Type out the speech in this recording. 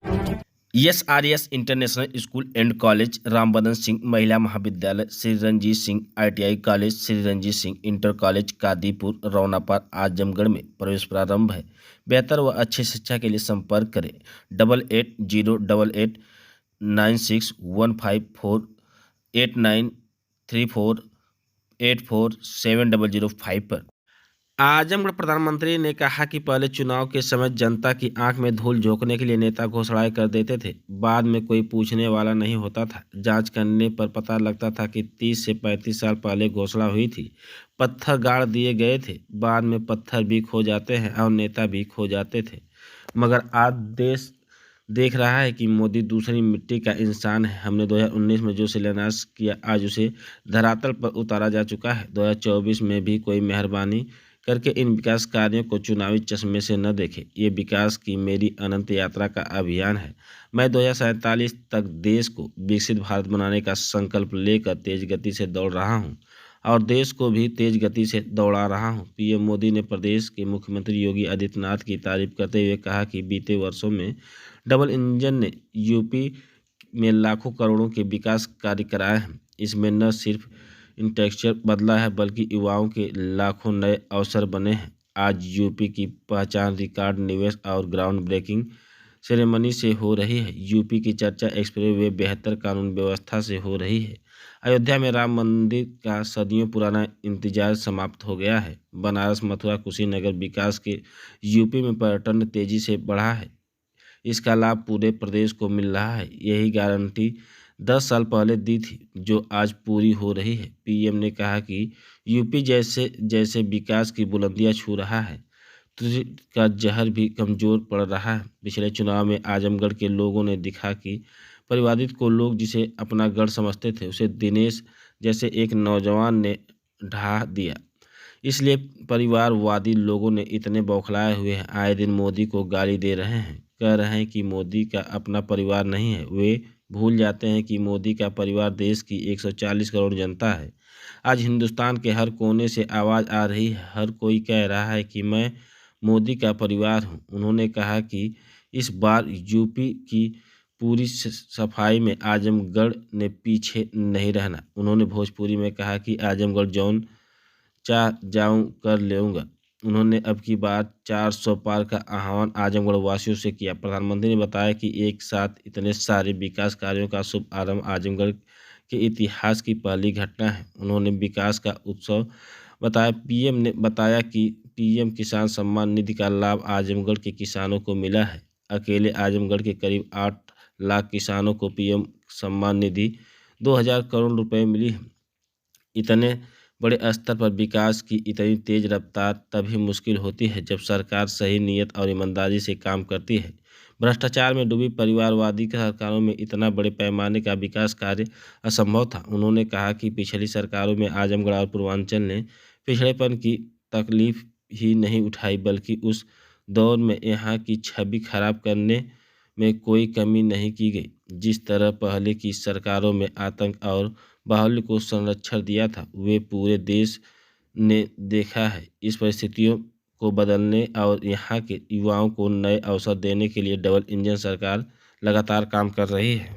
SRS international school and college, Rambadan Singh महिला महाविद्यालय, Shri Ranjit Singh ITI college, Shri Ranjit Singh inter college, Kadipur, Raunapar, Azamgarh में प्रवेश प्रारंभ है। बेहतर व अच्छी शिक्षा के लिए संपर्क करें 8808896154 8934847005 पर। आजमगढ़ प्रधानमंत्री ने कहा कि पहले चुनाव के समय जनता की आंख में धूल झोंकने के लिए नेता घोषणाएं कर देते थे, बाद में कोई पूछने वाला नहीं होता था। जांच करने पर पता लगता था कि 30 से 35 साल पहले घोषणा हुई थी, पत्थर गाड़ दिए गए थे, बाद में पत्थर भी खो जाते हैं और नेता भी खो जाते थे। मगर आज देश देख रहा है कि मोदी दूसरी मिट्टी का इंसान है। हमने 2019 में जो शिलान्यास किया, आज उसे धरातल पर उतारा जा चुका है। 2024 में भी कोई मेहरबानी करके इन विकास कार्यों को चुनावी चश्मे से न देखे। ये विकास की मेरी अनंत यात्रा का अभियान है। मैं 2047 तक देश को विकसित भारत बनाने का संकल्प लेकर तेज गति से दौड़ रहा हूँ और देश को भी तेज गति से दौड़ा रहा हूँ। पीएम मोदी ने प्रदेश के मुख्यमंत्री योगी आदित्यनाथ की तारीफ करते हुए कहा कि बीते वर्षों में डबल इंजन ने यूपी में लाखों करोड़ों के विकास कार्य कराए हैं। इसमें न सिर्फ इंफ्रास्ट्रक्चर बदला है, बल्कि युवाओं के लाखों नए अवसर बने हैं। आज यूपी की पहचान रिकॉर्ड निवेश और ग्राउंड ब्रेकिंग सेरेमनी से हो रही है। यूपी की चर्चा एक्सप्रेस वे बेहतर कानून व्यवस्था से हो रही है। अयोध्या में राम मंदिर का सदियों पुराना इंतजार समाप्त हो गया है। बनारस, मथुरा, कुशीनगर विकास के यूपी में पर्यटन तेजी से बढ़ा है। इसका लाभ पूरे प्रदेश को मिल रहा है। यही गारंटी 10 साल पहले दी थी, जो आज पूरी हो रही है। पीएम ने कहा कि यूपी जैसे जैसे विकास की बुलंदियां छू रहा है, तुझ का जहर भी कमज़ोर पड़ रहा है। पिछले चुनाव में आजमगढ़ के लोगों ने दिखा कि परिवादित को लोग जिसे अपना गढ़ समझते थे, उसे दिनेश जैसे एक नौजवान ने ढा दिया। इसलिए परिवारवादी लोगों ने इतने बौखलाए हुए हैं, आए दिन मोदी को गाली दे रहे हैं, कह रहे हैं कि मोदी का अपना परिवार नहीं है। वे भूल जाते हैं कि मोदी का परिवार देश की 140 करोड़ जनता है। आज हिंदुस्तान के हर कोने से आवाज़ आ रही है, हर कोई कह रहा है कि मैं मोदी का परिवार हूं। उन्होंने कहा कि इस बार यूपी की पूरी सफाई में आजमगढ़ ने पीछे नहीं रहना। उन्होंने भोजपुरी में कहा कि आजमगढ़ जौन चाह जाऊं कर लेऊंगा। उन्होंने अब की बार 400 पार का आह्वान आजमगढ़ वासियों से किया। प्रधानमंत्री ने बताया कि एक साथ इतने सारे विकास कार्यों का शुभ आरंभ आजमगढ़ के इतिहास की पहली घटना है। उन्होंने विकास का उत्सव बताया। पीएम ने बताया कि पीएम किसान सम्मान निधि का लाभ आजमगढ़ के किसानों को मिला है। अकेले आजमगढ़ के करीब 8 लाख किसानों को पीएम सम्मान निधि 2000 करोड़ रुपए मिली है। इतने बड़े स्तर पर विकास की इतनी तेज रफ्तार तभी मुश्किल होती है जब सरकार सही नीयत और ईमानदारी से काम करती है। भ्रष्टाचार में डूबी परिवारवादी सरकारों में इतना बड़े पैमाने का विकास कार्य असंभव था। उन्होंने कहा कि पिछली सरकारों में आजमगढ़ और पूर्वांचल ने पिछड़ेपन की तकलीफ ही नहीं उठाई, बल्कि उस दौर में यहाँ की छवि खराब करने में कोई कमी नहीं की गई। जिस तरह पहले की सरकारों में आतंक और बाहुल्य को संरक्षण दिया था, वे पूरे देश ने देखा है। इस परिस्थितियों को बदलने और यहाँ के युवाओं को नए अवसर देने के लिए डबल इंजन सरकार लगातार काम कर रही है।